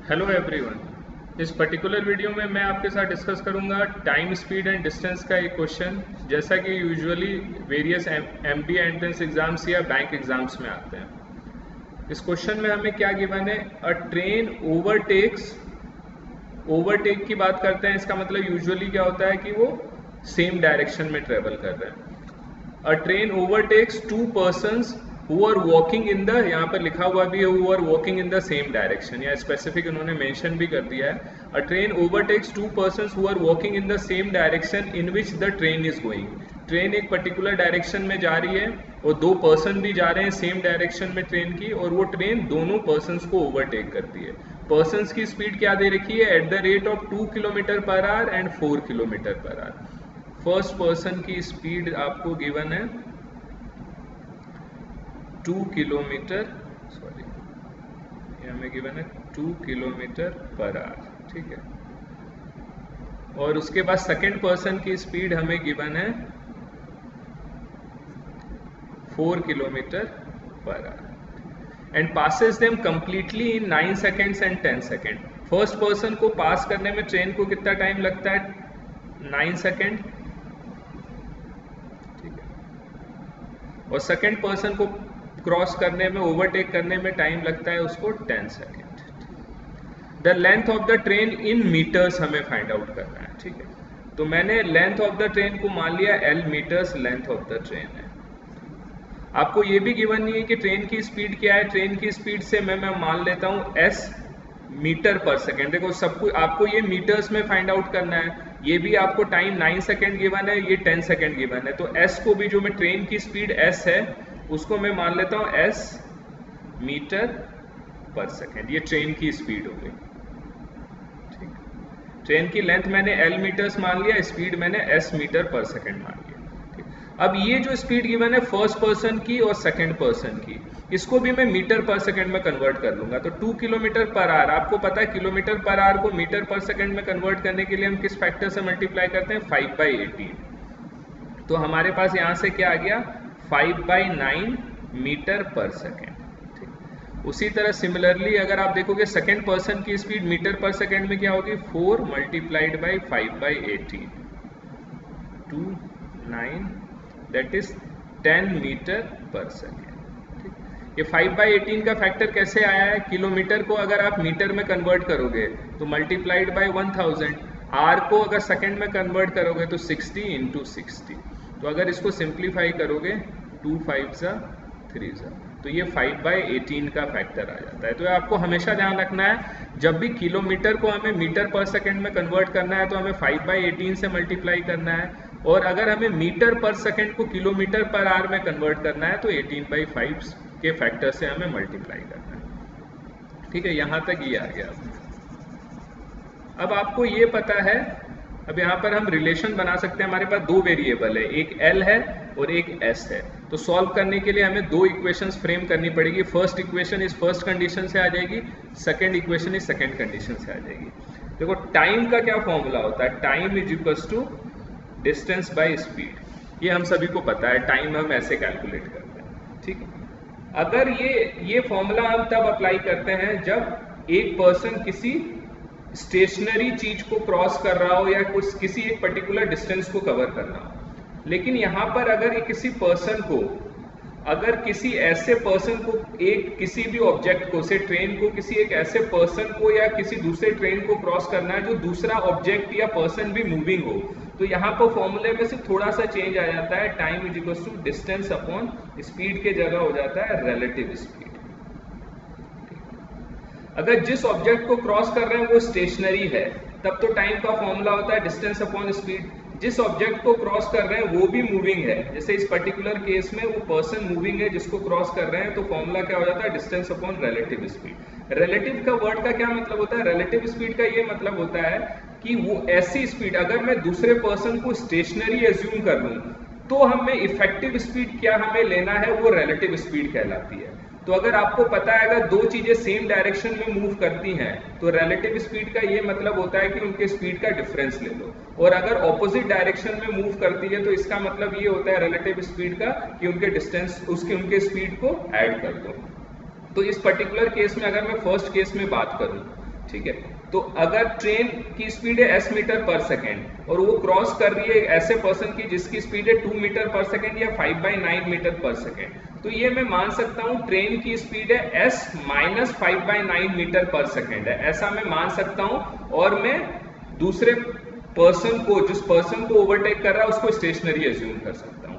Hello everyone. इस particular video में मैं आपके साथ डिस्कस करूंगा टाइम स्पीड एंड डिस्टेंस का एक क्वेश्चन, जैसा कि usually various MBA entrance exams या बैंक एग्जाम्स में आते हैं। इस क्वेश्चन में हमें क्या गिवन है, अ ट्रेन ओवरटेक की बात करते हैं। इसका मतलब यूजुअली क्या होता है कि वो सेम डायरेक्शन में ट्रेवल कर रहे हैं। A train overtakes two persons who are walking in the, यहाँ पर लिखा हुआ भी है who are walking in the same direction, या स्पेसिफिक इन्होंने मेंशन भी कर दिया है। A train overtakes two persons who are walking in the same direction in which the train is going. Train एक पर्टिकुलर डायरेक्शन में जा रही है और दो पर्सन भी जा रहे हैं सेम डायरेक्शन में ट्रेन की, और वो ट्रेन दोनों पर्सन्स को ओवरटेक करती है। पर्सन्स की स्पीड क्या दे रखी है, at the rate of 2 kilometre per hour and 4 kilometre per hour. First person की स्पीड आपको गिवन है 2 किलोमीटर, सॉरी ये हमें गिवन है 2 किलोमीटर पर आवर, ठीक है। और उसके बाद सेकंड पर्सन की स्पीड हमें गिवन है 4 kilometre per hour and passes them completely in 9 seconds and 10 second. First person को पास करने में ट्रेन को कितना टाइम लगता है, 9 सेकेंड, ठीक है। और सेकंड पर्सन को क्रॉस करने में, ओवरटेक करने में टाइम लगता है उसको 10 second. The length of the train in metres हमें फाइंड आउट करना है, ठीक है। तो मैंने लेंथ ऑफ द ट्रेन को मान लिया L metres length of the train है। आपको ये भी गिवन नहीं है कि ट्रेन की स्पीड क्या है। ट्रेन की स्पीड से मैं मान लेता हूँ S मीटर पर सेकेंड। देखो सब कुछ आपको ये मीटर्स में फाइंड आउट करना है। ये भी आपको टाइम 9 सेकेंड गिवन है, ये 10 सेकेंड गिवन है। तो S को भी, जो मैं ट्रेन की स्पीड S है उसको मैं मान लेता हूँ S मीटर पर सेकेंड। ये ट्रेन की स्पीड हो गई, ठीक। ट्रेन की लेंथ मैंने L मीटर्स मान लिया, स्पीड मैंने S मीटर पर सेकेंड मान लिया, ठीक। अब ये जो स्पीड गिवन है फर्स्ट पर्सन की और सेकेंड पर्सन की, इसको भी मैं मीटर पर सेकेंड में कन्वर्ट कर लूंगा। तो 2 किलोमीटर पर आवर, आपको पता है किलोमीटर पर आवर को मीटर पर सेकेंड में कन्वर्ट करने के लिए हम किस फैक्टर से मल्टीप्लाई करते हैं, 5/18। तो हमारे पास यहाँ से क्या आ गया, 5/9 मीटर पर सेकेंड, ठीक। उसी तरह सिमिलरली अगर आप देखोगे सेकेंड पर्सन की स्पीड मीटर पर सेकेंड में क्या होगी, 4 multiplied by 5/18, 2 9, that is 10 metre per second. ये 5/18 का फैक्टर कैसे आया है, किलोमीटर को अगर आप मीटर में कन्वर्ट करोगे तो मल्टीप्लाइड बाय 1000, आर को अगर सेकंड में कन्वर्ट करोगे तो 60 इंटू 60। तो अगर इसको सिंप्लीफाई करोगे 2 5 सा 3 सा, तो ये 5/18 का फैक्टर आ जाता है। तो आपको हमेशा ध्यान रखना है, जब भी किलोमीटर को हमें मीटर पर सेकेंड में कन्वर्ट करना है तो हमें 5/18 से मल्टीप्लाई करना है, और अगर हमें मीटर पर सेकेंड को किलोमीटर पर आवर में कन्वर्ट करना है तो 18/5 के फैक्टर से हमें मल्टीप्लाई करना है, ठीक है। यहां तक ये आ गया। अब आपको ये पता है, अब यहाँ पर हम रिलेशन बना सकते हैं। हमारे पास दो वेरिएबल है, एक L है और एक S है। तो सॉल्व करने के लिए हमें दो इक्वेशंस फ्रेम करनी पड़ेगी। फर्स्ट इक्वेशन इस फर्स्ट कंडीशन से आ जाएगी, सेकंड इक्वेशन इस सेकंड कंडीशन से आ जाएगी। देखो टाइम का क्या फॉर्मूला होता है, time is equals to distance by speed. ये हम सभी को पता है, टाइम हम ऐसे कैलकुलेट करते हैं, ठीक है। अगर ये फॉर्मूला हम तब अप्लाई करते हैं जब एक पर्सन किसी स्टेशनरी चीज को क्रॉस कर रहा हो या कुछ किसी एक पर्टिकुलर डिस्टेंस को कवर कर रहा हो। लेकिन यहां पर अगर किसी पर्सन को, अगर किसी ऐसे पर्सन को, एक किसी भी ऑब्जेक्ट को, से ट्रेन को किसी एक ऐसे पर्सन को या किसी दूसरे ट्रेन को क्रॉस करना है जो दूसरा ऑब्जेक्ट या पर्सन भी मूविंग हो, तो यहाँ पर फॉर्मूले में से थोड़ा सा चेंज आ जाता है। Time is equal to distance upon speed के जगह हो जाता है रिलेटिव स्पीड। अगर जिस ऑब्जेक्ट को क्रॉस कर रहे हैं वो स्टेशनरी है, तब तो टाइम का फॉर्मूला होता है डिस्टेंस अपॉन स्पीड। जिस ऑब्जेक्ट को क्रॉस कर रहे हैं वो भी मूविंग है, जैसे इस पर्टिकुलर केस में वो पर्सन मूविंग है जिसको क्रॉस कर रहे हैं, तो फॉर्मूला क्या हो जाता है, distance upon relative speed. Relative का वर्ड का क्या मतलब होता है, रिलेटिव स्पीड का ये मतलब होता है कि वो ऐसी स्पीड, अगर मैं दूसरे पर्सन को स्टेशनरी एज्यूम कर लूं तो हमें इफेक्टिव स्पीड क्या हमें लेना है, वो रिलेटिव स्पीड कहलाती है। तो अगर आपको पता है अगर दो चीजें सेम डायरेक्शन में मूव करती हैं तो रिलेटिव स्पीड का ये मतलब होता है कि उनके स्पीड का डिफरेंस ले लो, और अगर ऑपोजिट डायरेक्शन में मूव करती है तो इसका मतलब ये होता है रिलेटिव स्पीड का कि उनके डिस्टेंस, उनके स्पीड को ऐड कर दो। तो इस पर्टिकुलर केस में अगर मैं फर्स्ट केस में बात करूं ठीक है। तो अगर ट्रेन की स्पीड है s मीटर पर सेकेंड और वो क्रॉस कर रही है एक ऐसे पर्सन की जिसकी स्पीड है 2 मीटर पर सेकेंड या 5/9 मीटर पर सेकेंड, तो ये मैं मान सकता हूं ट्रेन की स्पीड है s minus 5/9 metre per second है, ऐसा मैं मान सकता हूं। और मैं दूसरे पर्सन को, जिस पर्सन को ओवरटेक कर रहा है उसको स्टेशनरी एज्यूम कर सकता हूं।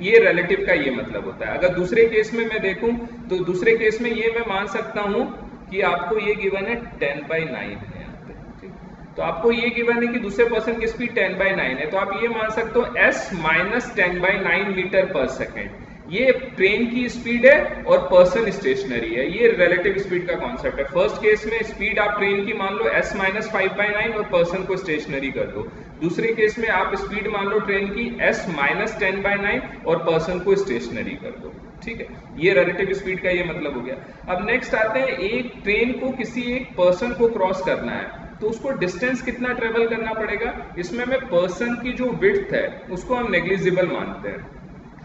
ये रिलेटिव का ये मतलब होता है। अगर दूसरे केस में मैं देखूं तो दूसरे केस में ये मैं मान सकता हूं कि आपको ये गिवन है 10/9 है यहाँ पे, ठीक। तो आपको ये गिवन है कि दूसरे पर्सन की स्पीड 10/9 है, तो आप ये मान सकते हो s minus 10/9 metre per second ये ट्रेन की स्पीड है और पर्सन स्टेशनरी है। ये रिलेटिव स्पीड का कॉन्सेप्ट है। फर्स्ट केस में स्पीड आप ट्रेन की मान लो s माइनस 5/9 और पर्सन को स्टेशनरी कर दो। दूसरे केस में आप स्पीड मान लो ट्रेन की s माइनस 10/9 और पर्सन को स्टेशनरी कर दो, ठीक है। ये रिलेटिव स्पीड का ये मतलब हो गया। अब नेक्स्ट आते हैं, एक ट्रेन को किसी एक पर्सन को क्रॉस करना है तो उसको डिस्टेंस कितना ट्रेवल करना पड़ेगा। इसमें मैं पर्सन की जो विड्थ है उसको हम नेग्लिजिबल मानते हैं,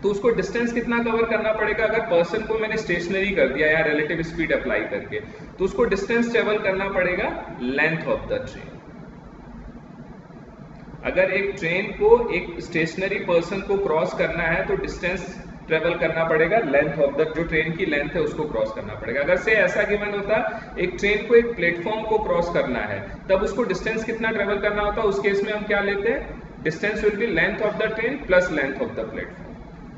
तो उसको डिस्टेंस कितना कवर करना पड़ेगा। अगर पर्सन को मैंने स्टेशनरी कर दिया या रिलेटिव स्पीड अप्लाई करके, तो उसको डिस्टेंस ट्रेवल करना पड़ेगा लेंथ ऑफ द ट्रेन। अगर एक ट्रेन को एक स्टेशनरी पर्सन को क्रॉस करना है तो डिस्टेंस ट्रेवल करना पड़ेगा लेंथ ऑफ द, जो ट्रेन की लेंथ है उसको क्रॉस करना पड़ेगा। अगर से ऐसा गिवन होता एक ट्रेन को एक प्लेटफॉर्म को क्रॉस करना है तब उसको डिस्टेंस कितना ट्रेवल करना होता, उस केस में हम क्या लेते हैं, distance will be length of the train plus length of the platform.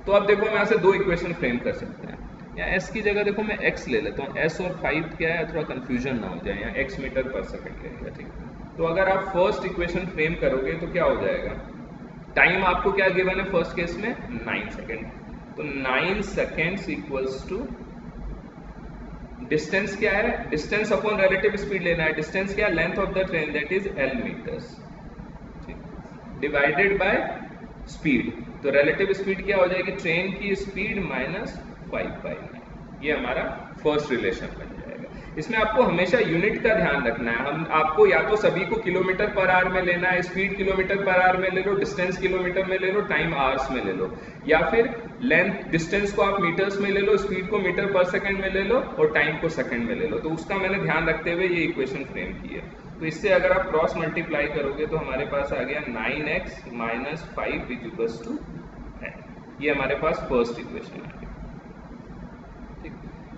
तो अब देखो मैं यहाँ से दो इक्वेशन फ्रेम कर सकते हैं। यहाँ s की जगह देखो मैं x ले लेता हूँ, s और 5 क्या है, थोड़ा कंफ्यूजन ना हो जाए, यहाँ x मीटर पर सेकंड लेंगे, ठीक। तो अगर आप फर्स्ट इक्वेशन फ्रेम करोगे तो क्या हो जाएगा, टाइम आपको क्या गिवन है फर्स्ट केस में 9 सेकेंड, तो 9 सेकेंड्स इक्वल्स टू डिस्टेंस क्या है, डिस्टेंस अपॉन रिलेटिव स्पीड लेना है, डिस्टेंस क्या, length of the train that is l metres, divided by speed. तो रिलेटिव स्पीड क्या हो जाएगी, ट्रेन की स्पीड माइनस 5/9। ये हमारा फर्स्ट रिलेशन बन जाएगा। इसमें आपको हमेशा यूनिट का ध्यान रखना है। हम आपको या तो सभी को किलोमीटर पर आवर में लेना है, स्पीड किलोमीटर पर आवर में ले लो, डिस्टेंस किलोमीटर में ले लो, टाइम आवर्स में ले लो, या फिर लेंथ डिस्टेंस को आप मीटर्स में ले लो, स्पीड को मीटर पर सेकंड में ले लो और टाइम को सेकंड में ले लो। तो उसका मैंने ध्यान रखते हुए ये इक्वेशन फ्रेम की है। तो इससे अगर आप क्रॉस मल्टीप्लाई करोगे तो हमारे पास आ गया 9x माइनस 5 इक्वल्स टू 10। ये हमारे पास फर्स्ट इक्वेशन आ गया, ठीक।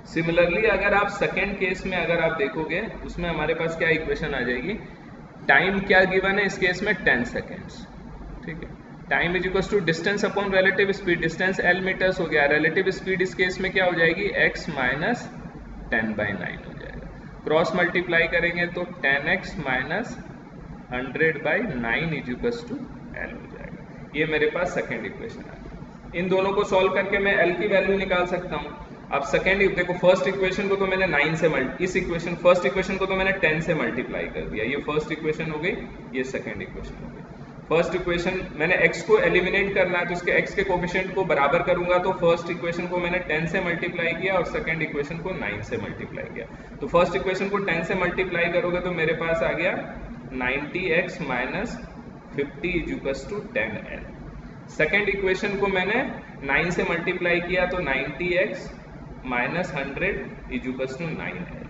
सिमिलरली अगर आप सेकेंड केस में अगर आप देखोगे उसमें हमारे पास क्या इक्वेशन आ जाएगी, टाइम क्या गिवन है इस केस में 10 सेकेंड्स, ठीक है। Time is equals to distance upon relative speed, distance l metres हो गया, रिलेटिव स्पीड इस केस में क्या हो जाएगी, x माइनस 10/9 हो जाएगा। क्रॉस मल्टीप्लाई करेंगे तो 10x minus 100/9 is equals to l हो जाएगा। ये मेरे पास सेकेंड इक्वेशन है। इन दोनों को सॉल्व करके मैं l की वैल्यू निकाल सकता हूँ। अब सेकेंड देखो, फर्स्ट इक्वेशन को तो मैंने 9 से इस इक्वेशन फर्स्ट इक्वेशन को तो मैंने 10 से मल्टीप्लाई कर दिया, ये फर्स्ट इक्वेशन हो गई, ये सेकेंड इक्वेशन हो गई। फर्स्ट इक्वेशन मैंने x को एलिमिनेट करना है तो इसके x के कोफिशिएंट को बराबर करूंगा, तो फर्स्ट इक्वेशन को मैंने 10 से मल्टीप्लाई किया और सेकंड इक्वेशन को 9 से मल्टीप्लाई किया। तो फर्स्ट इक्वेशन को 10 से मल्टीप्लाई करोगे तो मेरे पास आ गया 90x minus 50 is equals to 10l। Second equation को मैंने 9 से मल्टीप्लाई किया तो 90x minus 100 is equals to 9l।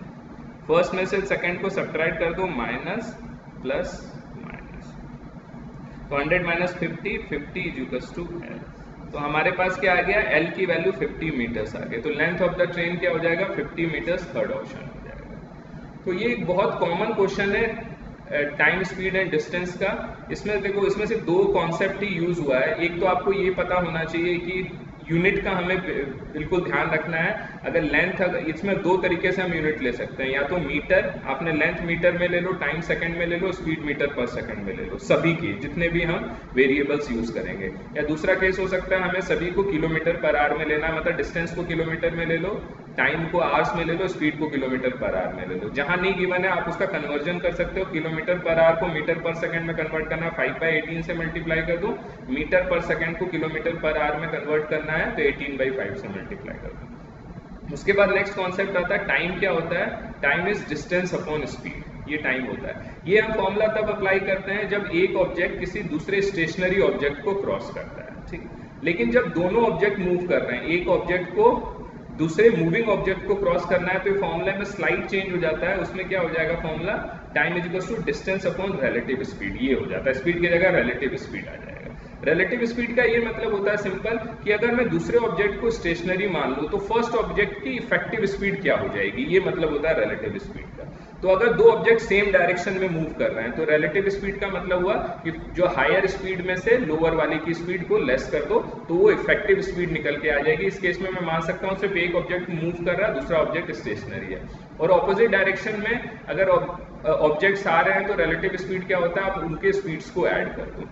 First में से सेकंड को सब्ट्रैक्ट कर दो, माइनस प्लस, तो 100 minus 50, 50 is equals to l। तो हमारे पास क्या आ गया, l की वैल्यू 50 मीटर्स आ गई। तो लेंथ ऑफ द ट्रेन क्या हो जाएगा, 50 मीटर्स, थर्ड ऑप्शन हो जाएगा। तो ये एक बहुत कॉमन क्वेश्चन है टाइम स्पीड एंड डिस्टेंस का। इसमें देखो, इसमें से दो कॉन्सेप्ट ही यूज हुआ है। एक तो आपको ये पता होना चाहिए कि यूनिट का हमें बिल्कुल ध्यान रखना है। अगर लेंथ, इसमें दो तरीके से हम यूनिट ले सकते हैं, या तो मीटर, आपने लेंथ मीटर में ले लो, टाइम सेकंड में ले लो, स्पीड मीटर पर सेकंड में ले लो, सभी की जितने भी हम वेरिएबल्स यूज करेंगे। या दूसरा केस हो सकता है हमें सभी को किलोमीटर पर आवर में लेना, मतलब डिस्टेंस को किलोमीटर में ले लो, टाइम को आवर्स में ले लो, स्पीड को किलोमीटर पर आवर में ले लो। जहां नहीं गिवन है आप उसका कन्वर्जन कर सकते हो, किलोमीटर पर आवर को मीटर पर सेकंड में कन्वर्ट करना, 5/18 से मल्टीप्लाई कर दो, मीटर पर सेकंड को किलोमीटर पर आवर में कन्वर्ट करना है तो 18/5 से मल्टीप्लाई कर दो। उसके बाद नेक्स्ट कॉन्सेप्ट आता है टाइम। क्या होता है, time is distance upon speed, ये टाइम होता है। ये हम फॉर्मूला तब अप्लाई करते हैं जब एक ऑब्जेक्ट किसी दूसरे स्टेशनरी ऑब्जेक्ट को क्रॉस करता है, ठीक। लेकिन जब दोनों ऑब्जेक्ट मूव कर रहे हैं, एक ऑब्जेक्ट को दूसरे मूविंग ऑब्जेक्ट को क्रॉस करना है तो फॉर्मूला में स्लाइड चेंज हो जाता है, उसमें क्या हो जाएगा formula, time is equal to distance upon relative speed, ये हो जाता है, स्पीड की जगह रिलेटिव स्पीड आ जाएगा। रिलेटिव स्पीड का ये मतलब होता है सिंपल कि अगर मैं दूसरे ऑब्जेक्ट को स्टेशनरी मान लूं तो फर्स्ट ऑब्जेक्ट की इफेक्टिव स्पीड क्या हो जाएगी, ये मतलब होता है रिलेटिव स्पीड का। तो अगर दो ऑब्जेक्ट सेम डायरेक्शन में मूव कर रहे हैं तो रिलेटिव स्पीड का मतलब हुआ कि जो हायर स्पीड में से लोअर वाली की स्पीड को लेस कर दो तो वो इफेक्टिव स्पीड निकल के आ जाएगी। इस केस में मैं मान सकता हूँ सिर्फ एक ऑब्जेक्ट मूव कर रहा है, दूसरा ऑब्जेक्ट स्टेशनरी है। और ऑपोजिट डायरेक्शन में अगर ऑब्जेक्ट्स आ रहे हैं तो रिलेटिव स्पीड क्या होता है, आप उनके स्पीड्स को ऐड कर दो।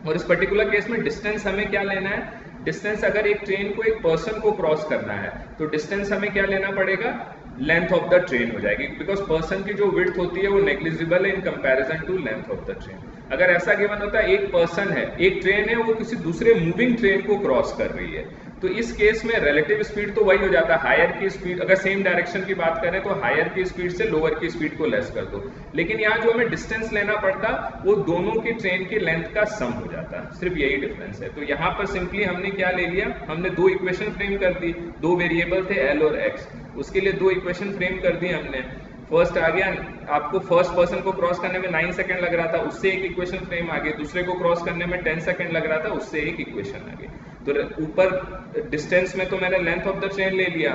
और इस पर्टिकुलर केस में डिस्टेंस हमें क्या लेना है, डिस्टेंस अगर एक ट्रेन को एक पर्सन को क्रॉस करना है तो डिस्टेंस हमें क्या लेना पड़ेगा, लेंथ ऑफ द ट्रेन हो जाएगी, बिकॉज पर्सन की जो विड्थ होती है वो नेग्लिजिबल है in comparison to length of the train. अगर ऐसा गिवन होता है एक पर्सन है, एक ट्रेन है, वो किसी दूसरे मूविंग ट्रेन को क्रॉस कर रही है, तो इस केस में रिलेटिव स्पीड तो वही हो जाता है, हायर की स्पीड, अगर सेम डायरेक्शन की बात करें तो हायर की स्पीड से लोअर की स्पीड को लेस कर दो। लेकिन यहाँ जो हमें डिस्टेंस लेना पड़ता वो दोनों की ट्रेन की लेंथ का सम हो जाता है, सिर्फ यही डिफरेंस है। तो यहाँ पर सिंपली हमने क्या ले लिया, हमने दो इक्वेशन फ्रेम कर दी, दो वेरिएबल थे एल और एक्स, उसके लिए दो इक्वेशन फ्रेम कर दी हमने। फर्स्ट आ गया, आपको फर्स्ट पर्सन को क्रॉस करने में 9 सेकंड लग रहा था, उससे एक इक्वेशन फ्रेम आ गई, दूसरे को क्रॉस करने में 10 सेकंड लग रहा था, उससे एक इक्वेशन आ गई। तो ऊपर डिस्टेंस में तो मैंने लेंथ ऑफ द ट्रेन ले लिया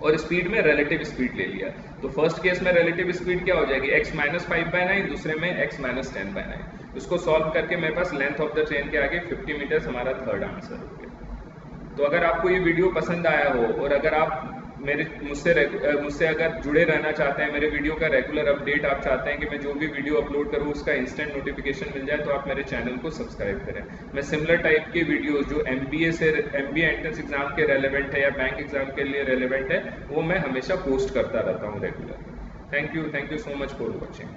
और स्पीड में रिलेटिव स्पीड ले लिया। तो फर्स्ट केस में रिलेटिव स्पीड क्या हो जाएगी, x माइनस 5/9, दूसरे में x माइनस 10/9। उसको सॉल्व करके मेरे पास लेंथ ऑफ द ट्रेन के आगे 50 मीटर्स हमारा थर्ड आंसर हो गया। तो अगर आपको ये वीडियो पसंद आया हो और अगर आप मुझसे अगर जुड़े रहना चाहते हैं, मेरे वीडियो का रेगुलर अपडेट आप चाहते हैं कि मैं जो भी वीडियो अपलोड करूं उसका इंस्टेंट नोटिफिकेशन मिल जाए, तो आप मेरे चैनल को सब्सक्राइब करें। मैं सिमिलर टाइप के वीडियोस जो MBA एंट्रेंस एग्जाम के रेलेवेंट है या बैंक एग्जाम के लिए रेलेवेंट है वो मैं हमेशा पोस्ट करता रहता हूँ regular. Thank you so much for watching.